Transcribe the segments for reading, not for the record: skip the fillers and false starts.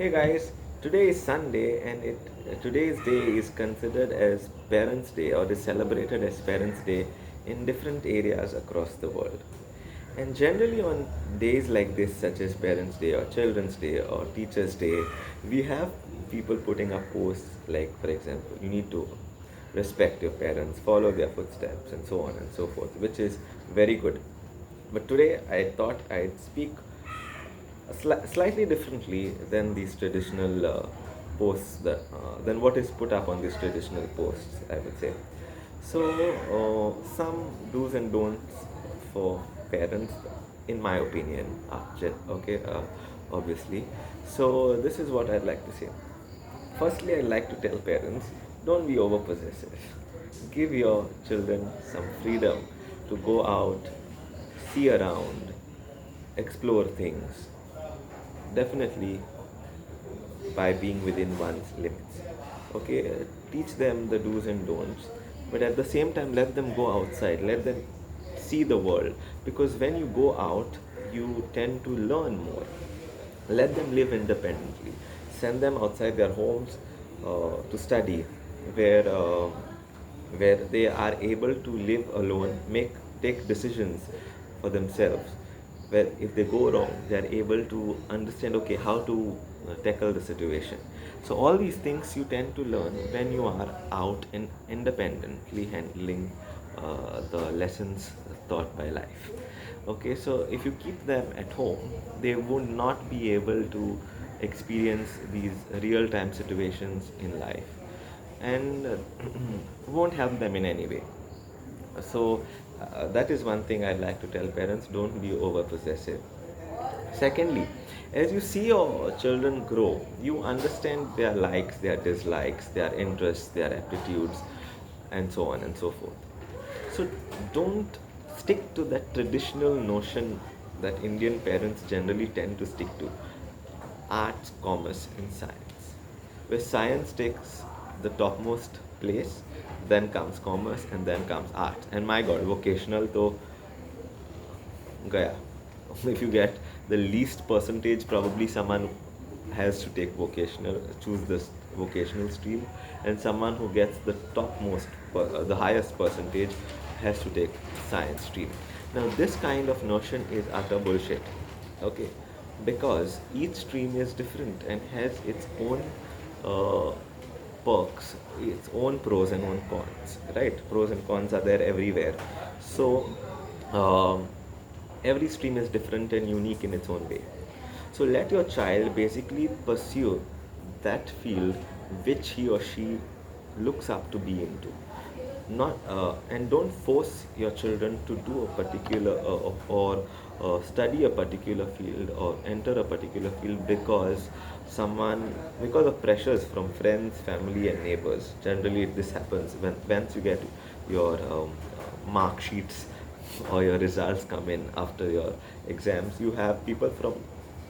Hey guys, today is Sunday and today's day is considered as Parents' Day or is celebrated as Parents' Day in different areas across the world. And generally on days like this, such as Parents' Day or Children's Day or Teachers' Day, we have people putting up posts like, for example, you need to respect your parents, follow their footsteps, and so on and so forth, which is very good. But today I thought I'd speak slightly differently than these traditional posts than what is put up on these traditional posts, I would say. So some do's and don'ts for parents, in my opinion, okay, obviously. So this is what I'd like to say. Firstly, I'd like to tell parents, don't be over possessive. Give your children some freedom to go out, see around, explore things, definitely by being within one's limits. Okay, teach them the do's and don'ts, but at the same time, let them go outside, let them see the world, because when you go out, you tend to learn more. Let them live independently. Send them outside their homes to study, where uh, where they are able to live alone, take decisions for themselves. Where if they go wrong, they are able to understand, okay, how to tackle the situation. So all these things you tend to learn when you are out and independently handling the lessons taught by life. Okay, so if you keep them at home, they would not be able to experience these real time situations in life, and won't help them in any way. So that is one thing I'd like to tell parents, don't be over possessive. Secondly, as you see your children grow, you understand their likes, their dislikes, their interests, their aptitudes, and so on and so forth. So don't stick to that traditional notion that Indian parents generally tend to stick to: arts, commerce, and science. Where science takes the topmost place, then comes commerce, and then comes art. And my god, vocational to gaya. If you get the least percentage, probably someone has to take vocational, choose this vocational stream, and someone who gets the topmost, the highest percentage has to take science stream. Now, this kind of notion is utter bullshit, okay? Because each stream is different and has its own uh, perks, its own pros and own cons, right? Pros and cons are there everywhere. So, um, every stream is different and unique in its own way. So let your child basically pursue that field which he or she looks up to be into. Not and don't force your children to do a particular or study a particular field or enter a particular field because of pressures from friends, family, and neighbors. Generally, this happens when once you get your mark sheets or your results come in after your exams. You have people from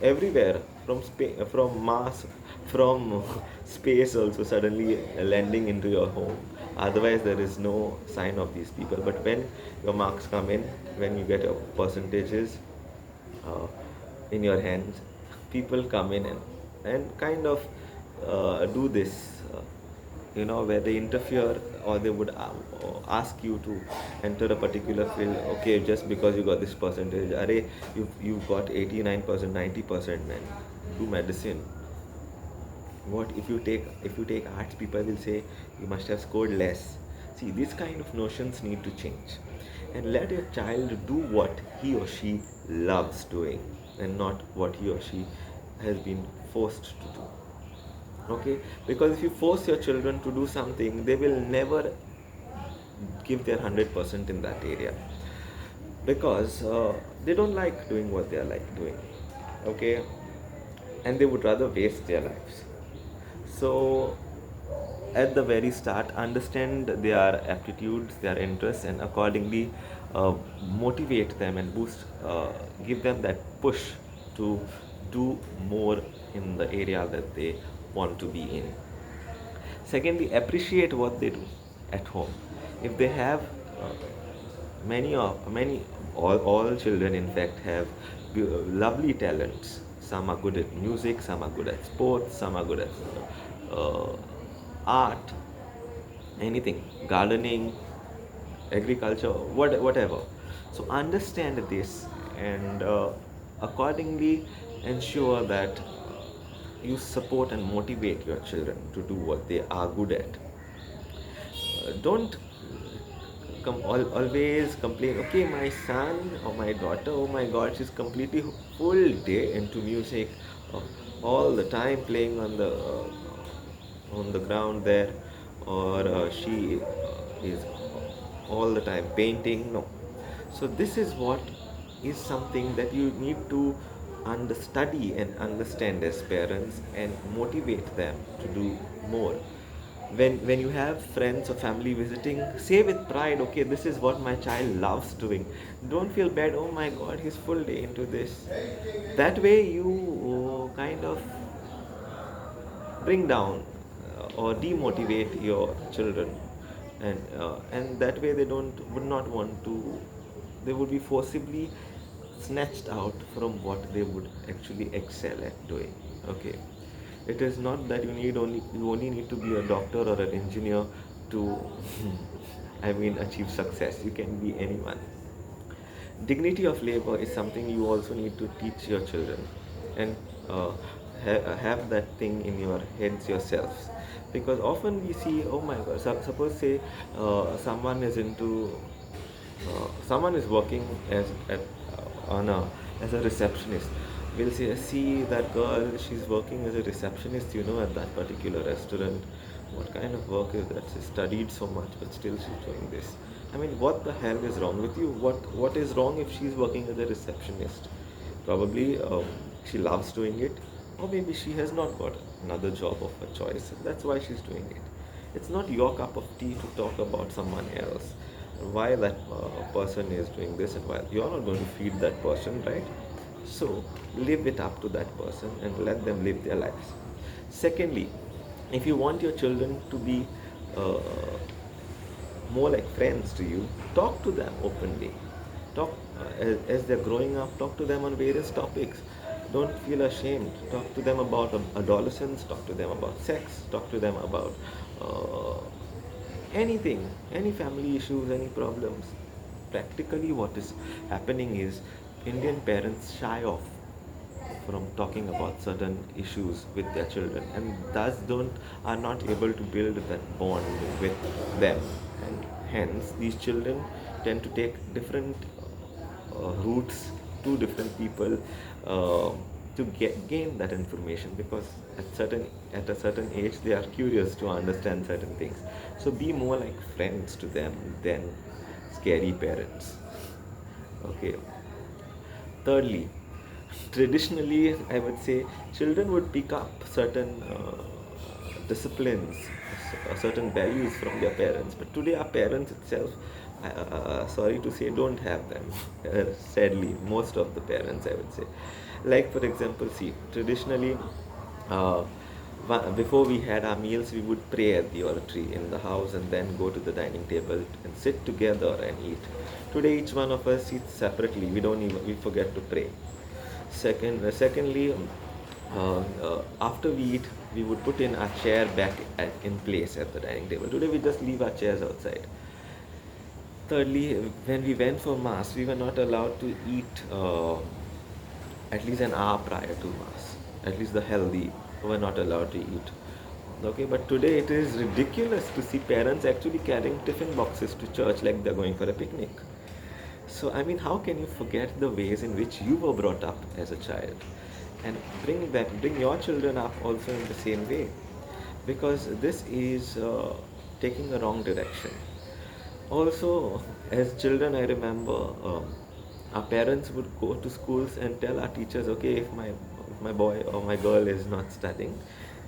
everywhere, from Mars, from space also suddenly landing into your home. Otherwise, there is no sign of these people. But when your marks come in, when you get your percentages uh, in your hands, people come in and kind of do this, where they interfere, or they would ask you to enter a particular field. Okay, just because you got this percentage, array, you've got 89%, 90%, man, do medicine. What if you take arts? People will say you must have scored less. See, these kind of notions need to change, and let your child do what he or she loves doing and not what he or she has been forced to do. Okay, because if you force your children to do something, they will never give their 100% in that area, because they don't like doing what they are like doing. Okay, and they would rather waste their lives. So at the very start, understand their aptitudes, their interests, and accordingly motivate them and give them that push to do more in the area that they want to be in. Secondly, appreciate what they do at home. If they have many, all children in fact have lovely talents. Some are good at music, some are good at sports, some are good at uh, art, anything, gardening, agriculture, whatever. So understand this and accordingly ensure that you support and motivate your children to do what they are good at. Don't always complain, okay, my son or my daughter, oh my god, she's completely full day into music, uh, all the time playing on the ground there, or she is all the time painting. No. So this is what is something that you need to study and understand as parents and motivate them to do more. When you have friends or family visiting, say with pride, okay, this is what my child loves doing. Don't feel bad, oh my god, he's full day into this. That way you kind of bring down or demotivate your children, and that way they don't would not want to, they would be forcibly snatched out from what they would actually excel at doing. Okay, it is not that you only need to be a doctor or an engineer to I mean achieve success. You can be anyone. Dignity of labor is something you also need to teach your children, and uh, have that thing in your heads yourselves, because often we see, oh my god, suppose say someone is into someone is working on a as a receptionist. We'll say, see that girl, she's working as a receptionist, at that particular restaurant. What kind of work is that? She studied so much, but still she's doing this. I mean, what the hell is wrong with you? What is wrong if she's working as a receptionist? Probably she loves doing it, or maybe she has not got another job of her choice. That's why she's doing it. It's not your cup of tea to talk about someone else, why that person is doing this, and why you're not going to feed that person, right? So leave it up to that person and let them live their lives. Secondly, if you want your children to be uh, more like friends to you, talk to them openly. Talk as they're growing up, talk to them on various topics. Don't feel ashamed. Talk to them about adolescence, talk to them about sex, talk to them about uh, anything, any family issues, any problems. Practically, what is happening is Indian parents shy off from talking about certain issues with their children, and thus don't are not able to build that bond with them, and hence these children tend to take different routes to different people uh, to gain that information, because at a certain age they are curious to understand certain things. So be more like friends to them than scary parents. Okay. Thirdly, traditionally, I would say children would pick up certain disciplines, certain values from their parents. But today, our parents itself, sorry to say, don't have them. Sadly, most of the parents, I would say. Like, for example, see, traditionally, uh, before we had our meals, we would pray at the oratory in the house and then go to the dining table and sit together and eat. Today, each one of us eats separately. We forget to pray. Secondly, after we eat, we would put in our chair back in place at the dining table. Today, we just leave our chairs outside. Thirdly, when we went for mass, we were not allowed to eat at least an hour prior to mass. At least the healthy were not allowed to eat. Okay, but today it is ridiculous to see parents actually carrying tiffin boxes to church like they're going for a picnic. So, I mean, how can you forget the ways in which you were brought up as a child, and bring your children up also in the same way, because this is taking a wrong direction. Also, as children, I remember our parents would go to schools and tell our teachers, okay, if my boy or my girl is not studying,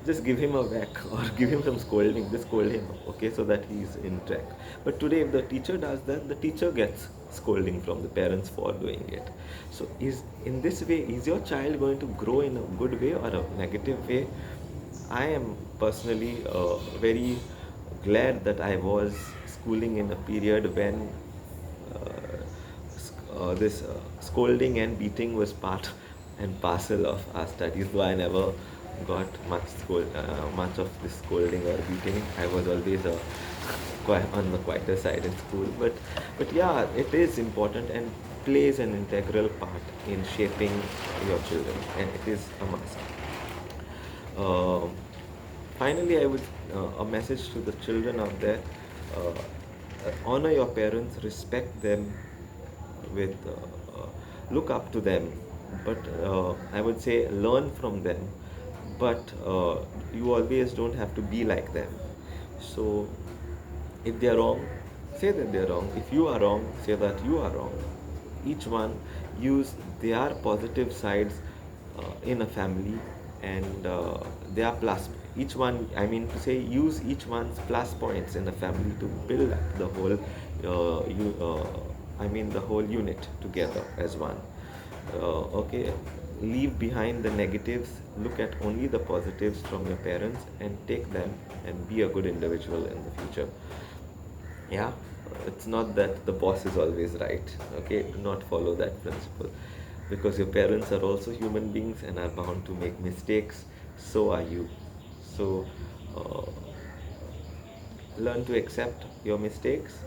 just give him a whack or give him some scolding, just scold him, okay, so that he's in track. But today, if the teacher does that, the teacher gets scolding from the parents for doing it. So, is in this way, is your child going to grow in a good way or a negative way? I am personally very glad that I was schooling in a period when this scolding and beating was part and parcel of our studies. Though I never got much of this scolding or beating. I was always quite on the quieter side in school. But yeah, it is important and plays an integral part in shaping your children, and it is a must. Um Finally, I would a message to the children out there: honor your parents, respect them, with look up to them, but I would say learn from them. But you always don't have to be like them. So if they are wrong, say that they are wrong. If you are wrong, say that you are wrong. Each one use their positive sides in a family, and their plus. Each one, I mean to say, use each one's plus points in the family to build up the whole. I mean the whole unit together as one. Okay, leave behind the negatives, look at only the positives from your parents and take them, and be a good individual in the future. Yeah, it's not that the boss is always right. Okay, do not follow that principle, because your parents are also human beings and are bound to make mistakes. So are you. So uh, learn to accept your mistakes,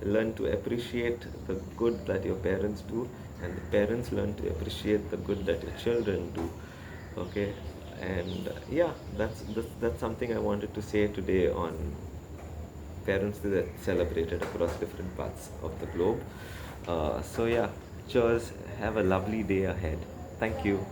learn to appreciate the good that your parents do, and the parents learn to appreciate the good that your children do. Okay, and yeah, that's something I wanted to say today on Parents Day that's celebrated across different parts of the globe. So yeah, cheers, have a lovely day ahead. Thank you.